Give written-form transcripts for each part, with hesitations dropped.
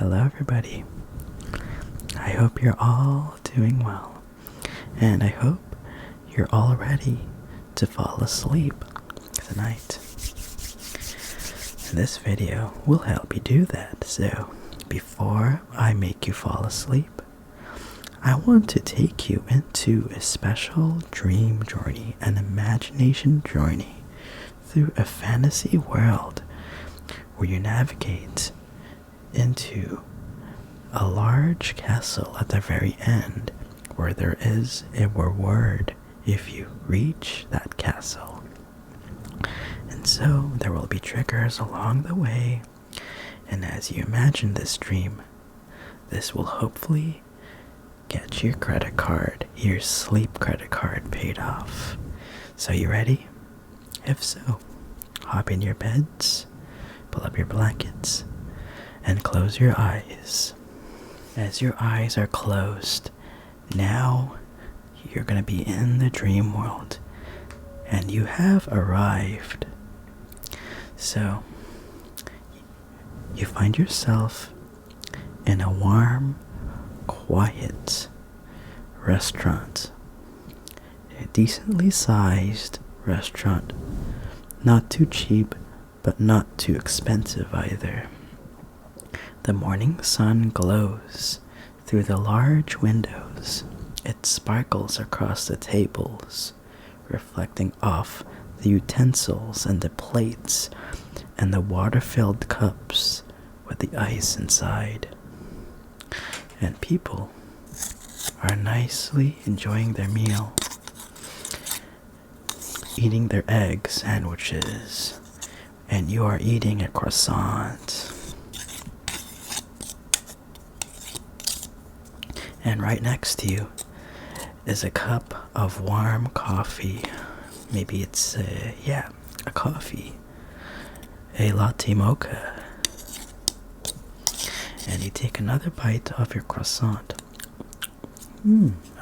Hello, everybody. I hope you're all doing well, and I hope you're all ready to fall asleep tonight. This video will help you do that, so before I make you fall asleep, I want to take you into a special dream journey, an imagination journey through a fantasy world where you navigate into a large castle at the very end where there is a reward if you reach that castle. And so there will be triggers along the way, and as you imagine this dream, this will hopefully get your credit card, your sleep credit card, paid off. So you ready? If so, hop in your beds, pull up your blankets, and close your eyes. As your eyes are closed, now you're going to be in the dream world, and you have arrived. So, you find yourself in a warm, quiet restaurant. A decently sized restaurant. Not too cheap, but not too expensive either. The morning sun glows through the large windows. It sparkles across the tables, reflecting off the utensils and the plates and the water-filled cups with the ice inside. And people are nicely enjoying their meal, eating their egg sandwiches, and you are eating a croissant. And right next to you is a cup of warm coffee. Maybe it's a coffee. A latte mocha. And you take another bite of your croissant.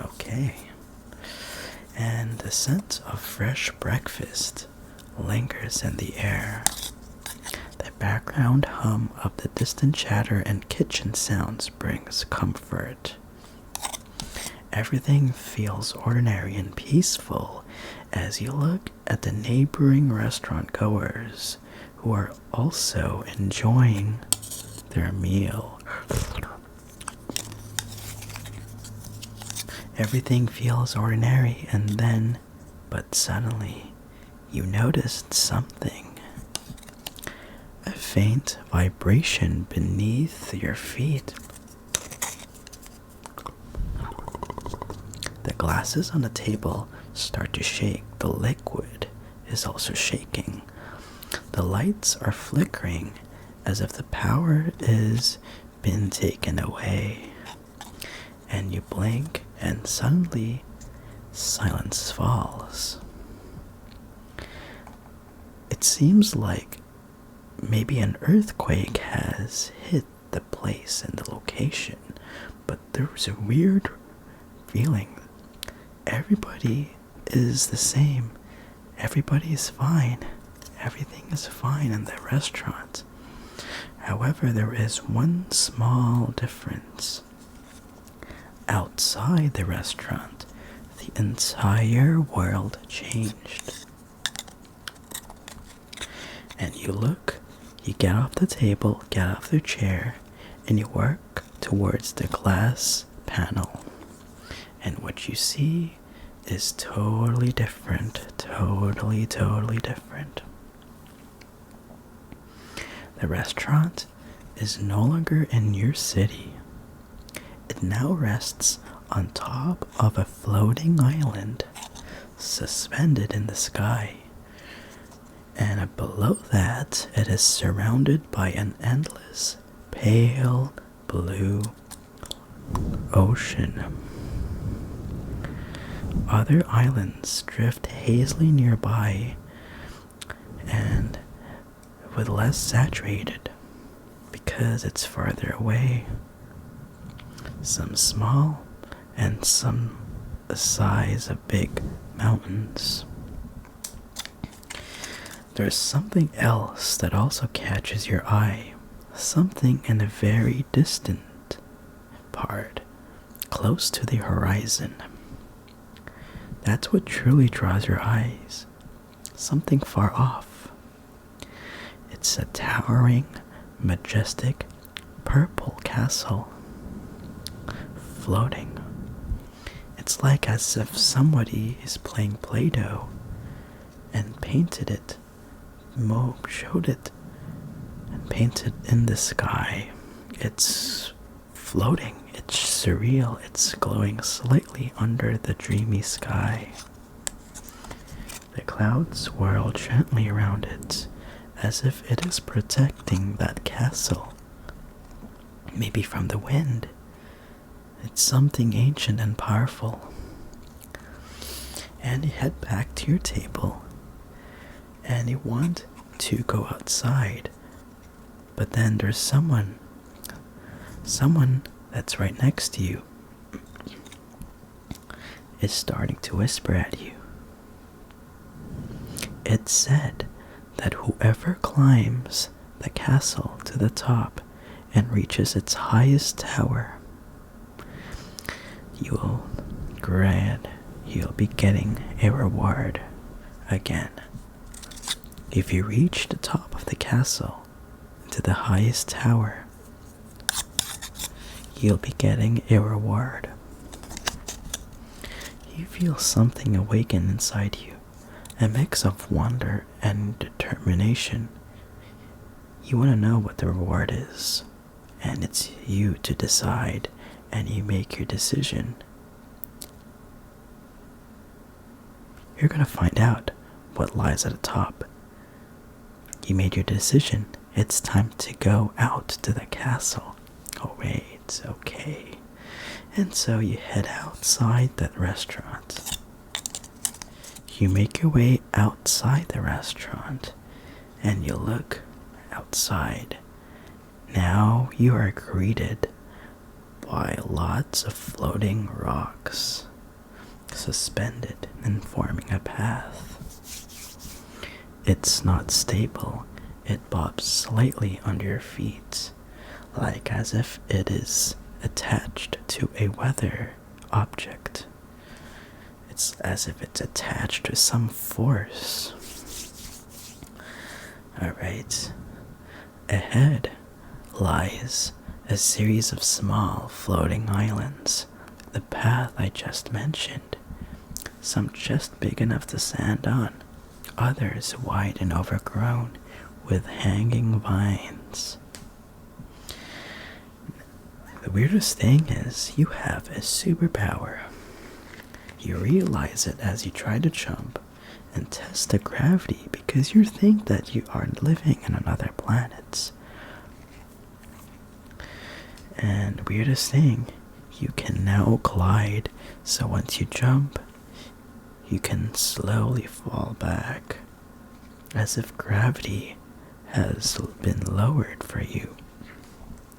Okay. And the scent of fresh breakfast lingers in the air. The background hum of the distant chatter and kitchen sounds brings comfort. Everything feels ordinary and peaceful as you look at the neighboring restaurant goers who are also enjoying their meal. Everything feels ordinary, and then, but suddenly, you noticed something. A faint vibration beneath your feet. The glasses on the table start to shake. The liquid is also shaking. The lights are flickering as if the power is been taken away. And you blink, and suddenly silence falls. It seems like maybe an earthquake has hit the place and the location, but there was a weird feeling. Everybody is the same. Everybody is fine. Everything is fine in the restaurant. However, there is one small difference. Outside the restaurant, the entire world changed. And you look, you get off the table, get off the chair, and you work towards the glass panel. And what you see is totally different. Totally different. The restaurant is no longer in your city. It now rests on top of a floating island, suspended in the sky. And below that, it is surrounded by an endless, pale blue ocean. Other islands drift hazily nearby and with less saturated because it's farther away. Some small and some the size of big mountains. There's something else that also catches your eye. something in a very distant part, close to the horizon. That's what truly draws your eyes, something far off. It's a towering, majestic, purple castle, floating. It's like as if somebody is playing Play-Doh and painted it, showed it, and painted in the sky. It's floating, it's surreal, it's glowing slightly under the dreamy sky. The clouds swirl gently around it, as if it is protecting that castle. Maybe from the wind. It's something ancient and powerful. And you head back to your table, and you want to go outside, but then there's someone that's right next to you is starting to whisper at you. It's said that whoever climbs the castle to the top and reaches its highest tower, you'll be getting a reward again. If you reach the top of the castle, to the highest tower, you'll be getting a reward. You feel something awaken inside you, a mix of wonder and determination. You want to know what the reward is, and it's you to decide, and you make your decision. You're going to find out what lies at the top. You made your decision. It's time to go out to the castle. Oh wait, okay. And so you head outside that restaurant. You make your way outside the restaurant, and you look outside. Now you are greeted by lots of floating rocks, suspended and forming a path. It's not stable. It bobs slightly under your feet, like as if it is attached to a weather object. It's as if it's attached to some force. Alright. Ahead lies a series of small floating islands, the path I just mentioned. Some just big enough to stand on, others wide and overgrown with hanging vines. The weirdest thing is you have a superpower. You realize it as you try to jump and test the gravity because you think that you are living in another planet. And weirdest thing, you can now glide, so once you jump, you can slowly fall back, as if gravity has been lowered for you.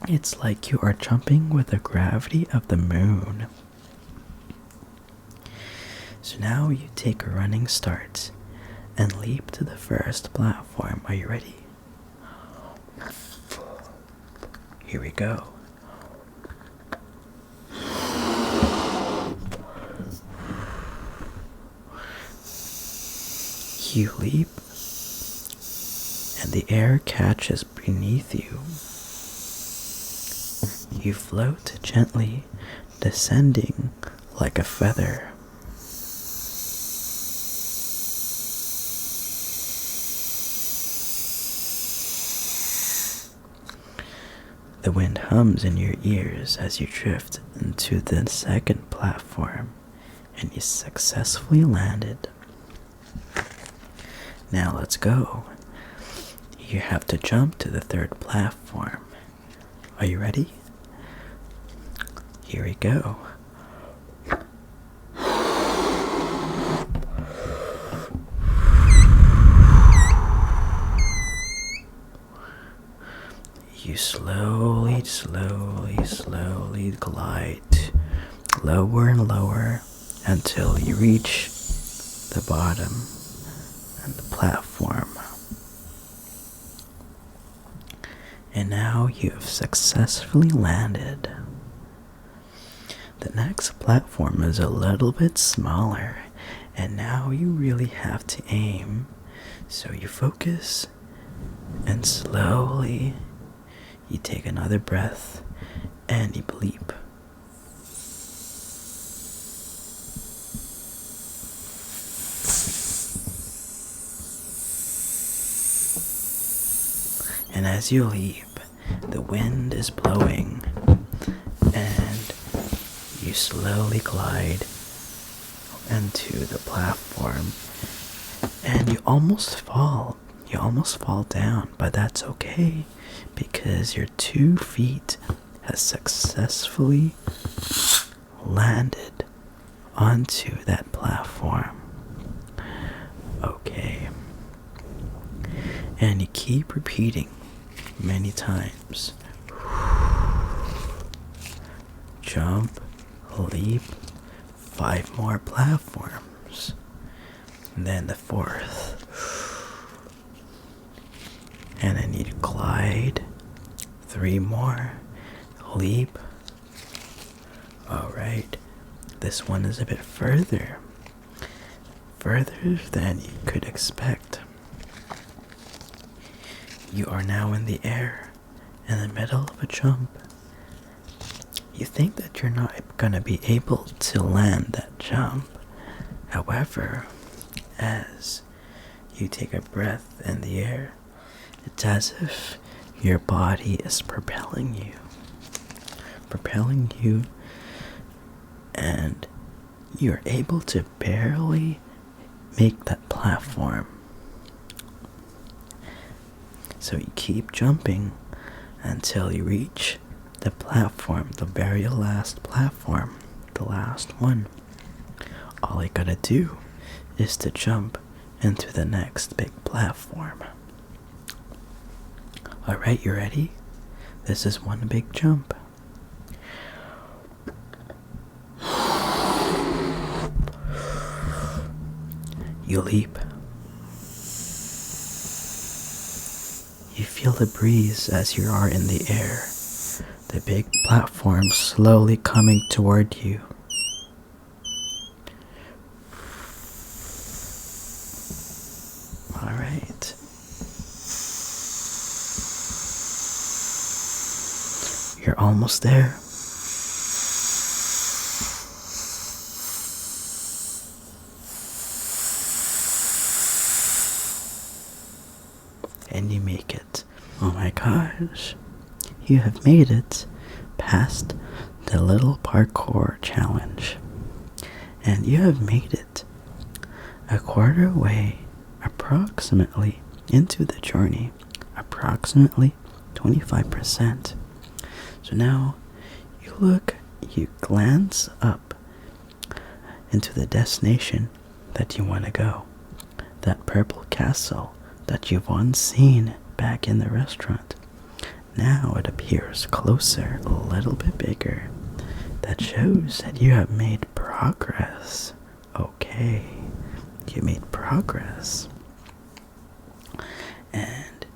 It's like you are jumping with the gravity of the moon. So now you take a running start and leap to the first platform. Are you ready? Here we go. You leap, and the air catches beneath you. You float gently, descending like a feather. The wind hums in your ears as you drift into the second platform, and you successfully landed. Now let's go. You have to jump to the third platform. Are you ready? Here we go. You slowly glide lower and lower until you reach the bottom and the platform. And now you have successfully landed. The next platform is a little bit smaller, and now you really have to aim. So you focus, and slowly you take another breath, and you bleep. And as you leap, the wind is blowing, and you slowly glide into the platform, and you almost fall. You almost fall down, but that's okay because your 2 feet has successfully landed onto that platform. Okay. And you keep repeating many times. Jump, leap, 5 more platforms. And then the 4th. And then you glide, 3 more, leap. Alright, this one is a bit further than you could expect. You are now in the air, in the middle of a jump. You think that you're not gonna be able to land that jump. However, as you take a breath in the air, it's as if your body is propelling you, and you're able to barely make that platform. So you keep jumping until you reach the platform, the very last platform, the last one. All you gotta do is to jump into the next big platform. Alright, you ready? This is one big jump. You leap. You feel the breeze as you are in the air. The big platform slowly coming toward you. Alright. You're almost there. And you make it. Oh my gosh. You have made it past the little parkour challenge. And you have made it a quarter way approximately into the journey. Approximately 25%. So now you glance up into the destination that you want to go. That purple castle that you've once seen back in the restaurant. Now it appears closer, a little bit bigger. That shows that you have made progress. Okay, you made progress. And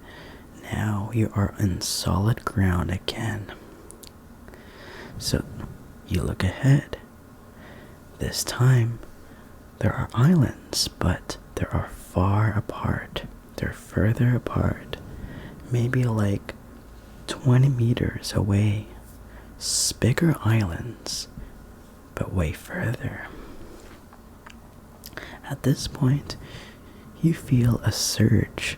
now you are in solid ground again. So you look ahead. This time there are islands, but they are far apart. They're further apart. Maybe like 20 meters away. Bigger islands, but way further. At this point, you feel a surge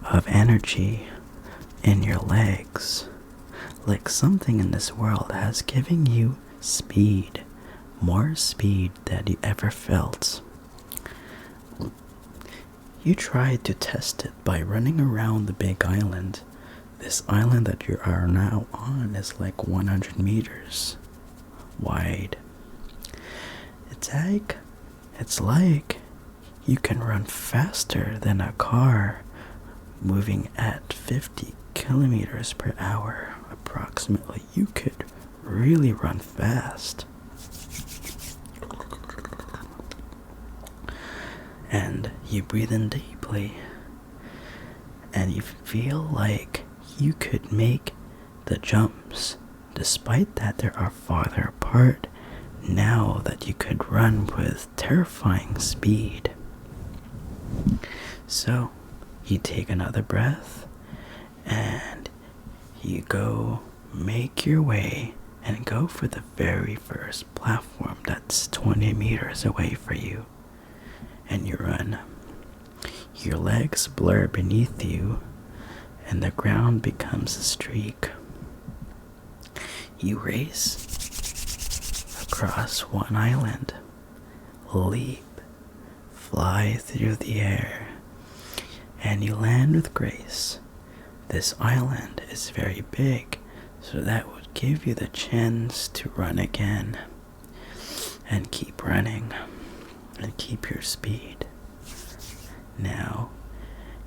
of energy in your legs. Like something in this world has given you speed, more speed than you ever felt. You tried to test it by running around the big island. This island that you are now on is like 100 meters wide. It's like you can run faster than a car moving at 50 kilometers per hour approximately. You could really run fast. And you breathe in deeply, and you feel like you could make the jumps, despite that they are farther apart, now that you could run with terrifying speed. So, you take another breath, and you go make your way and go for the very first platform that's 20 meters away from you. And you run. Your legs blur beneath you, and the ground becomes a streak. You race across one island, leap, fly through the air, and you land with grace. This island is very big, so that would give you the chance to run again, and keep running, and keep your speed. Now,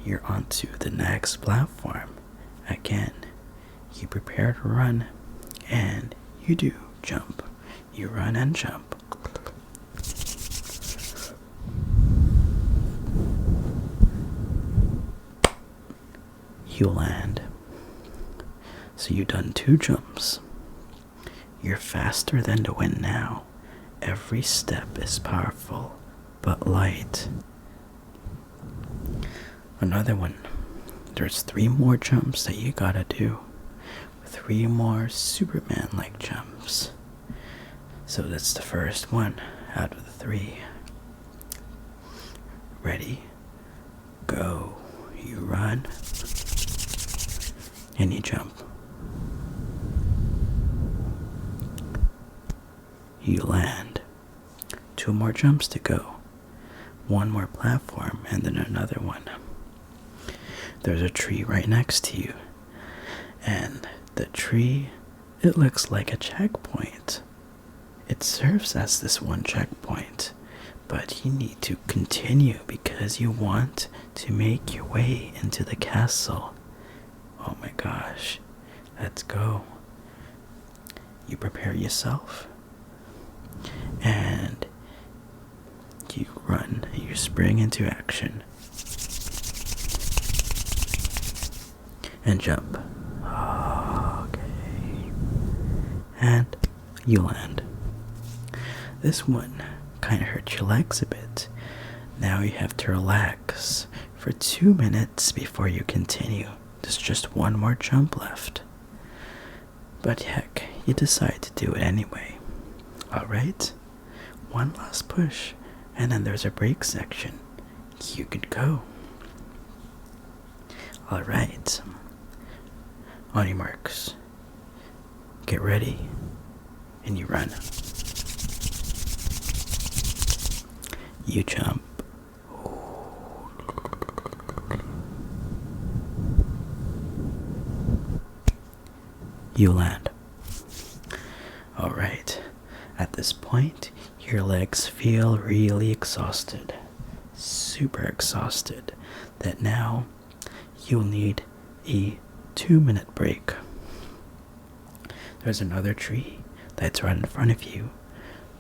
you're onto the next platform. Again, you prepare to run, and you do jump. You run and jump. You land. So you've done 2 jumps. You're faster than the wind now. Every step is powerful, but light. Another one. There's 3 more jumps that you gotta do. 3 more Superman-like jumps. So that's the first one out of the 3. Ready? Go. You run. And you jump. You land. 2 more jumps to go. 1 more platform and then another one. There's a tree right next to you. And the tree, it looks like a checkpoint. It serves as this one checkpoint. But you need to continue because you want to make your way into the castle. Oh my gosh. Let's go. You prepare yourself. And you run. You spring into action. And jump. Okay. And you land. This one kind of hurts your legs a bit. Now you have to relax for 2 minutes before you continue. There's just 1 more jump left. But heck, you decide to do it anyway. Alright? 1 last push, and then there's a break section. You could go. Alright. On your marks. Get ready. And you run. You jump. You land. Alright. At this point, your legs feel really exhausted. Super exhausted. That now you'll need a 2-minute break. There's another tree that's right in front of you.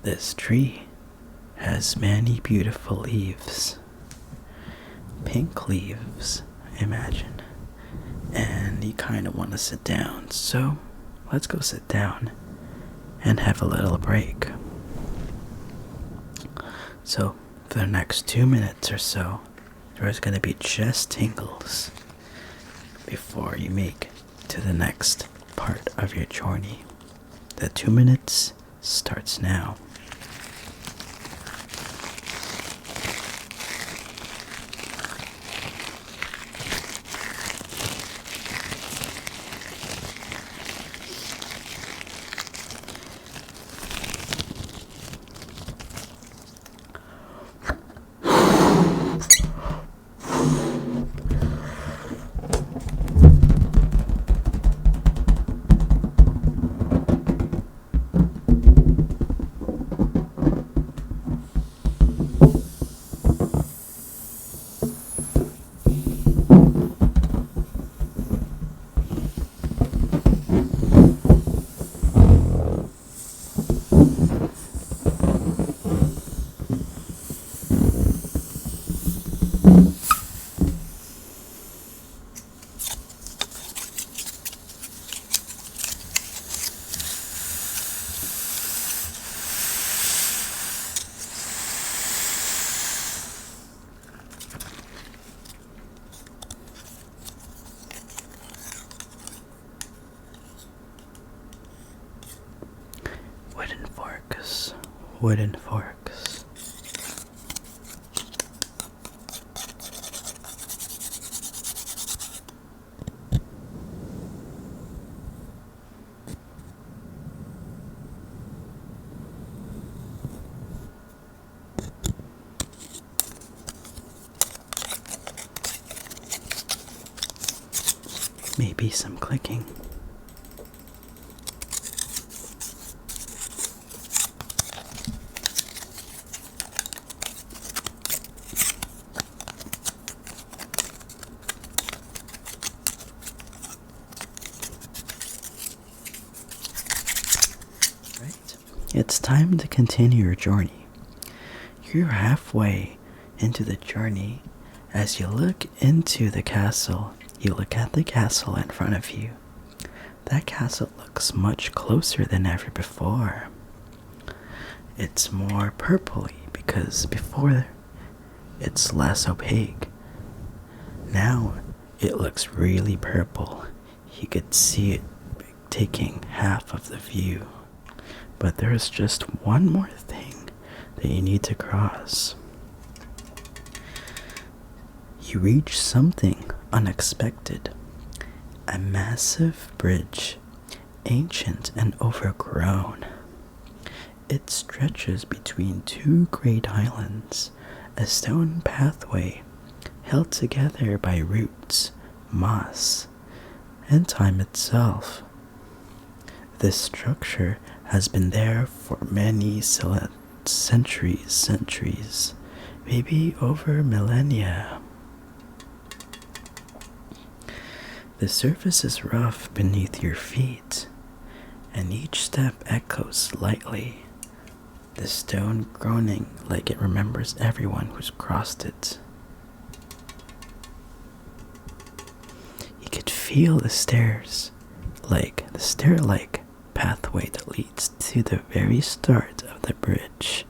This tree has many beautiful leaves. Pink leaves, imagine. And you kind of want to sit down, so let's go sit down and have a little break. So, for the next 2 minutes or so, there's going to be just tingles before you make to the next part of your journey. The 2 minutes starts now. wooden forks. Maybe some clicking. Right. It's time to continue your journey. You're halfway into the journey. As you look into the castle, you look at the castle in front of you. That castle looks much closer than ever before. It's more purpley because before it's less opaque. Now it looks really purple. You could see it taking half of the view. But there's just one more thing that you need to cross. You reach something unexpected. A massive bridge, ancient and overgrown. It stretches between two great islands, a stone pathway held together by roots, moss, and time itself. This structure has been there for many centuries, maybe over millennia. The surface is rough beneath your feet, and each step echoes lightly, the stone groaning like it remembers everyone who's crossed it. You could feel the stair-like pathway that leads to the very start of the bridge.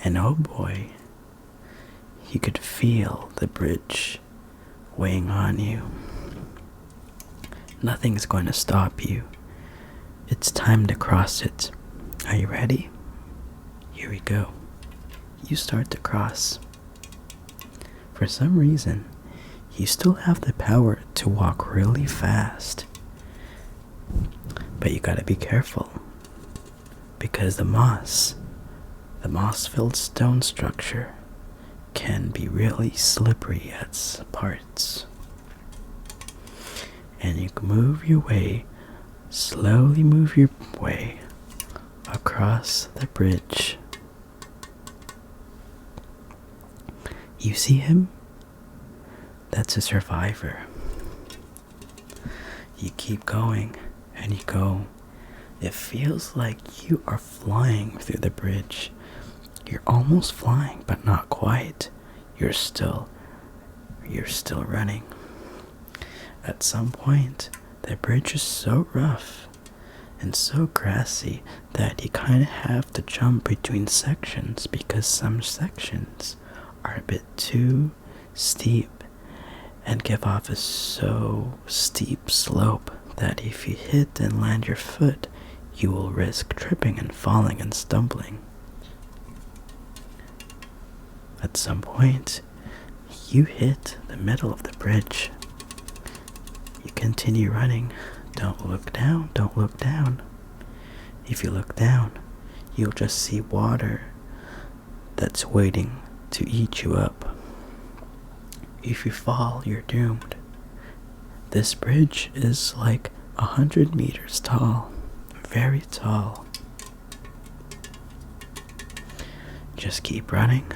And oh boy, you could feel the bridge weighing on you. Nothing's going to stop you. It's time to cross it. Are you ready? Here we go. You start to cross. For some reason, you still have the power to walk really fast. But you gotta be careful. Because the moss-filled stone structure can be really slippery at parts. And you can slowly move your way across the bridge. You see him? That's a survivor. You keep going and you go. It feels like you are flying through the bridge. You're almost flying, but not quite. You're still running. At some point, the bridge is so rough and so grassy that you kind of have to jump between sections because some sections are a bit too steep and give off a so steep slope that if you hit and land your foot, you will risk tripping and falling and stumbling. At some point, you hit the middle of the bridge. You continue running. Don't look down, don't look down. If you look down, you'll just see water that's waiting to eat you up. If you fall, you're doomed. This bridge is like 100 meters tall, very tall. Just keep running.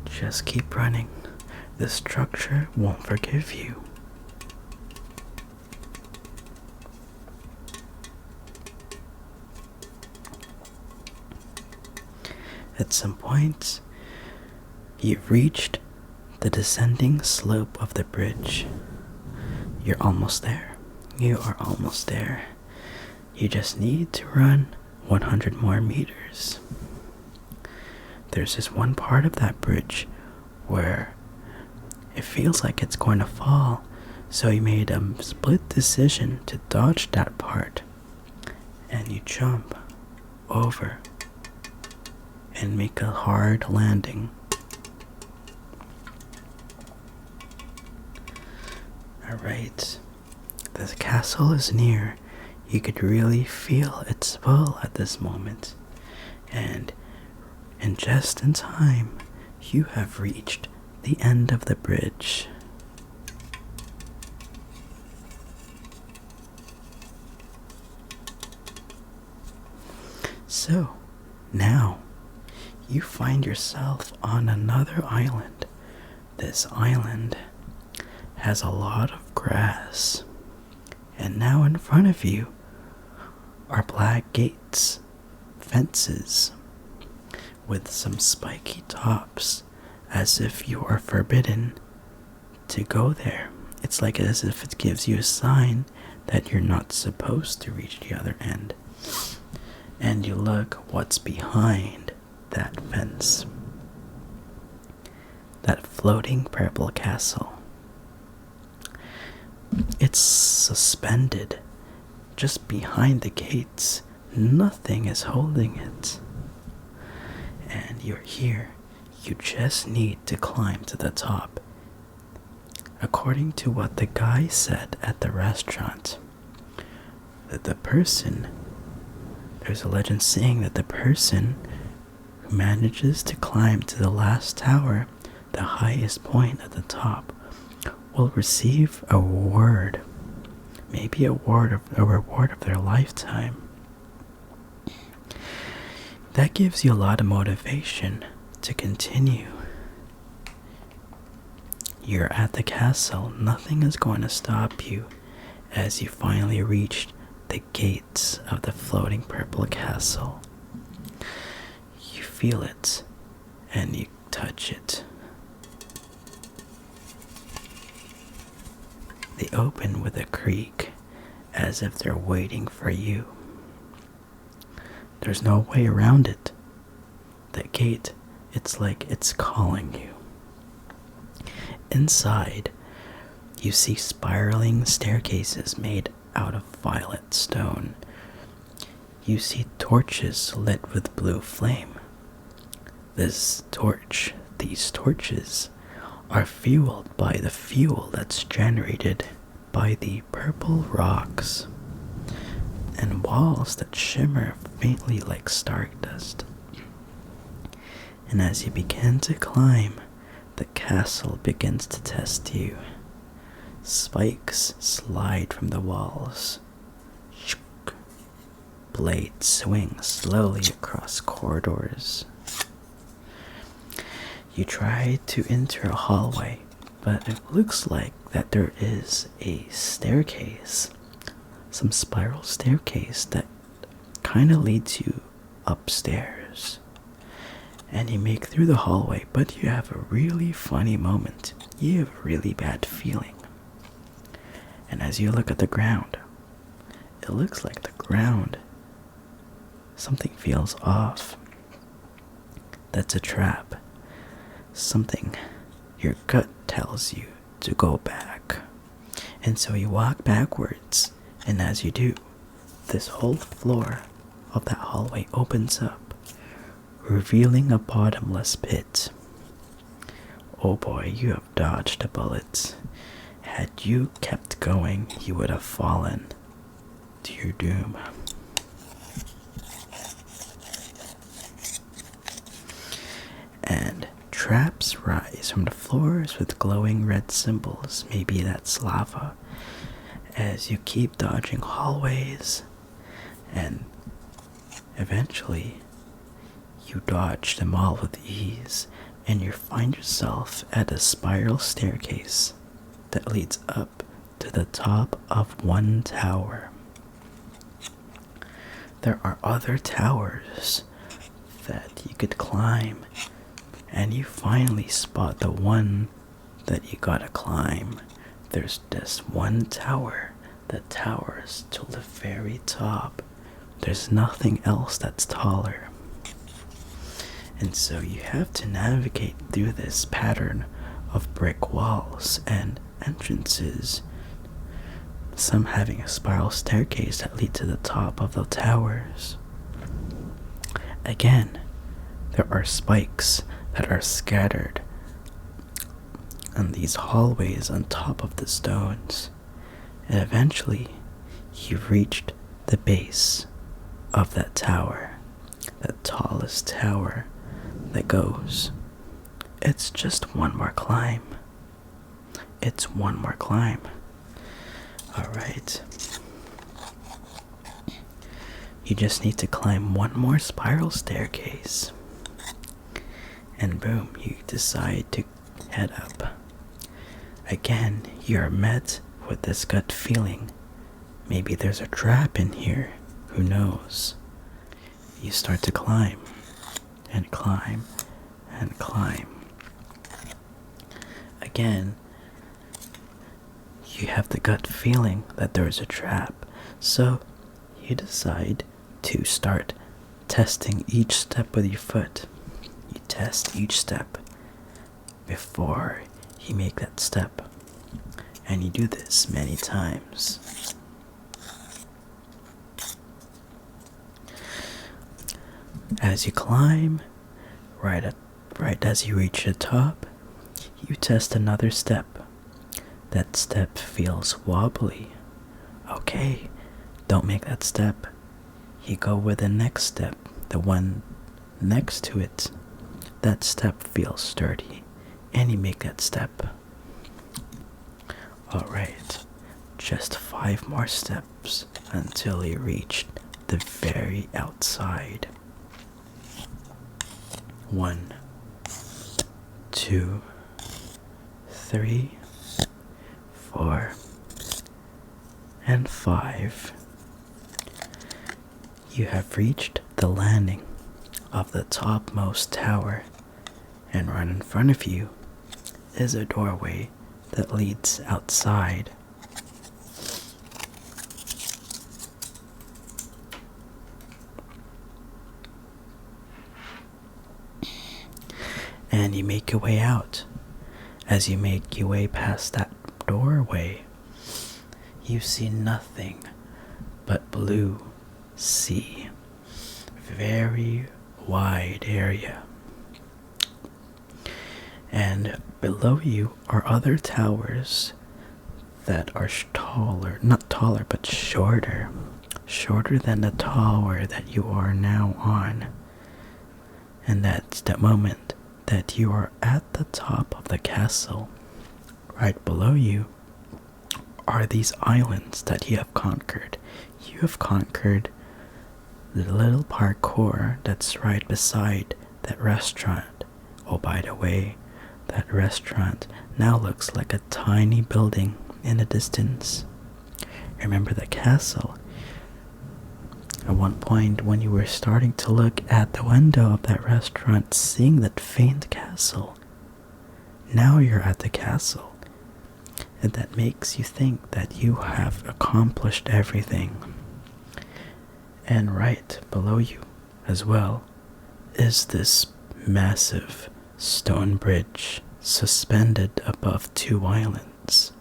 Just keep running. The structure won't forgive you. At some point, you've reached the descending slope of the bridge. You're almost there. You are almost there. You just need to run 100 more meters. There's this one part of that bridge where it feels like it's going to fall, so you made a split decision to dodge that part, and you jump over and make a hard landing. Alright, the castle is near. You could really feel its pull at this moment. And just in time, you have reached the end of the bridge. So, now, you find yourself on another island. This island has a lot of grass. And now in front of you are black gates, fences, with some spiky tops, as if you are forbidden to go there. It's like as if it gives you a sign that you're not supposed to reach the other end. And you look what's behind that fence. That floating purple castle. It's suspended just behind the gates. Nothing is holding it. And you're here. You just need to climb to the top. According to what the guy said at the restaurant, that there's a legend saying that the person who manages to climb to the last tower, the highest point at the top, will receive a reward. Maybe a reward of their lifetime. That gives you a lot of motivation to continue. You're at the castle. Nothing is going to stop you as you finally reach the gates of the floating purple castle. You feel it and you touch it. They open with a creak as if they're waiting for you. There's no way around it. That gate, it's like it's calling you. Inside, you see spiraling staircases made out of violet stone. You see torches lit with blue flame. These torches are fueled by the fuel that's generated by the purple rocks, and walls that shimmer faintly like stardust. And as you begin to climb, the castle begins to test you. Spikes slide from the walls. Blades swing slowly across corridors. You try to enter a hallway, but it looks like that there is a staircase, some spiral staircase that kind of leads you upstairs. And you make through the hallway, but you have a really funny moment. You have a really bad feeling. And as you look at the ground, it looks like the ground, something feels off. That's a trap. Something, your gut tells you to go back. And so you walk backwards, and as you do, this whole floor of that hallway opens up, revealing a bottomless pit. Oh boy, you have dodged a bullet. Had you kept going, you would have fallen to your doom. And traps rise from the floors with glowing red symbols. Maybe that's lava. As you keep dodging hallways, and eventually you dodge them all with ease, and you find yourself at a spiral staircase that leads up to the top of one tower. There are other towers that you could climb, and you finally spot the one that you gotta climb. There's just one tower that towers to the very top. There's nothing else that's taller. And so you have to navigate through this pattern of brick walls and entrances, some having a spiral staircase that lead to the top of the towers. Again, There are spikes that are scattered on these hallways on top of the stones. And eventually, you've reached the base of that tower, the tallest tower that goes. It's just one more climb. It's one more climb. Alright. You just need to climb one more spiral staircase. And boom, you decide to head up. Again, you're met with this gut feeling. Maybe there's a trap in here. Who knows? You start to climb and climb and climb. Again, you have the gut feeling that there's a trap. So you decide to start testing each step with your foot. You test each step before you make that step. And you do this many times. As you climb, right as you reach the top, you test another step. That step feels wobbly. Okay, don't make that step. You go with the next step, the one next to it. That step feels sturdy, and you make that step. Alright, just 5 more steps until you reach the very outside. 1, 2, 3, 4, and 5. You have reached the landing of the topmost tower, and right in front of you is a doorway that leads outside. And you make your way out. As you make your way past that doorway, you see nothing but blue sea. Very wide area. And below you are other towers that are taller, not taller, but shorter. Shorter than the tower that you are now on. And that's the moment that you are at the top of the castle. Right below you are these islands that you have conquered. You have conquered the little parkour that's right beside that restaurant. Oh, by the way, that restaurant now looks like a tiny building in the distance. Remember the castle? At one point, when you were starting to look at the window of that restaurant, seeing that faint castle, now you're at the castle. And that makes you think that you have accomplished everything. And right below you, as well, is this massive stone bridge suspended above 2 islands.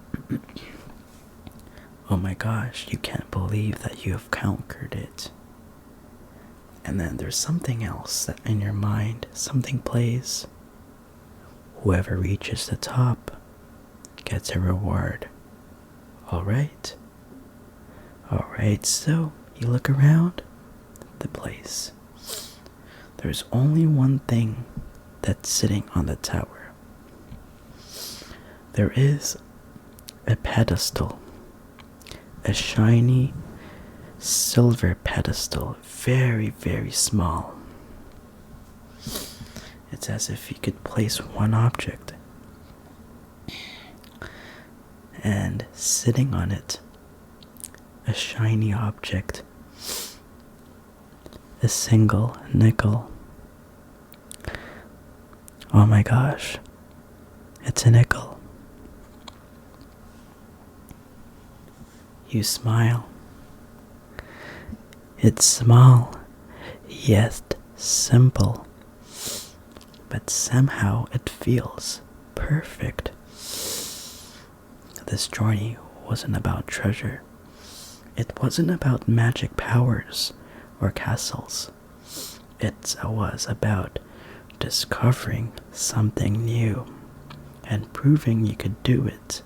Oh my gosh, you can't believe that you have conquered it. And then there's something else that in your mind, something plays. Whoever reaches the top gets a reward. Alright? Alright, so you look around the place. There's only one thing that's sitting on the tower. There is a pedestal. A shiny silver pedestal, very, very small. It's as if you could place one object, and sitting on it, a shiny object, a single nickel. Oh my gosh, it's a nickel. You smile. It's small, yet simple, but somehow it feels perfect. This journey wasn't about treasure. It wasn't about magic powers or castles. It was about discovering something new and proving you could do it.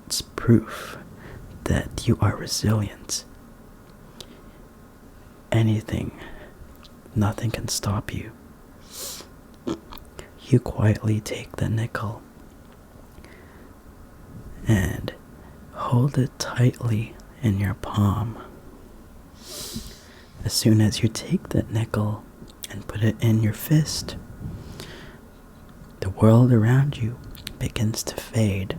It's proof that you are resilient. Nothing can stop you. You quietly take the nickel and hold it tightly in your palm. As soon as you take that nickel and put it in your fist, the world around you begins to fade.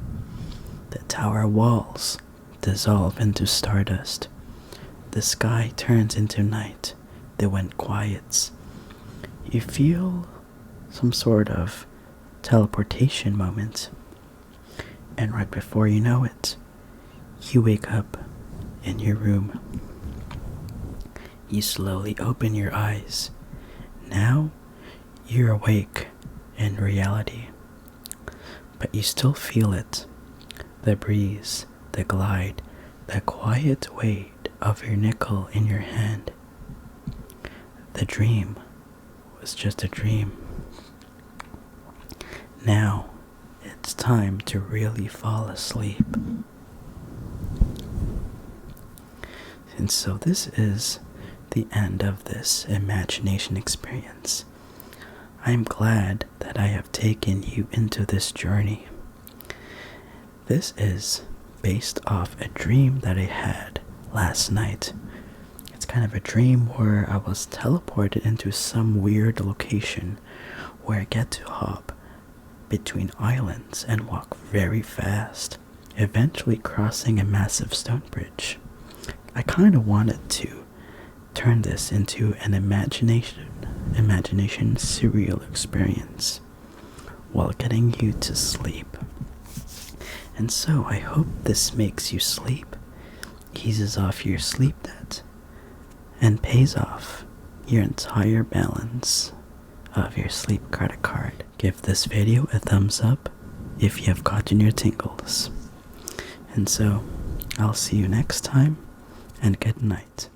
The tower walls dissolve into stardust. The sky turns into night. The wind quiets. You feel some sort of teleportation moment. And right before you know it, you wake up in your room. You slowly open your eyes. Now you're awake in reality. But you still feel it. The breeze, the glide, the quiet weight of your nickel in your hand. The dream was just a dream. Now it's time to really fall asleep. And so this is the end of this imagination experience. I'm glad that I have taken you into this journey. This is based off a dream that I had last night. It's kind of a dream where I was teleported into some weird location where I get to hop between islands and walk very fast, eventually crossing a massive stone bridge. I kind of wanted to turn this into an imagination surreal experience while getting you to sleep. And so I hope this makes you sleep, eases off your sleep debt, and pays off your entire balance of your sleep credit card. Give this video a thumbs up if you have gotten your tingles. And so I'll see you next time, and good night.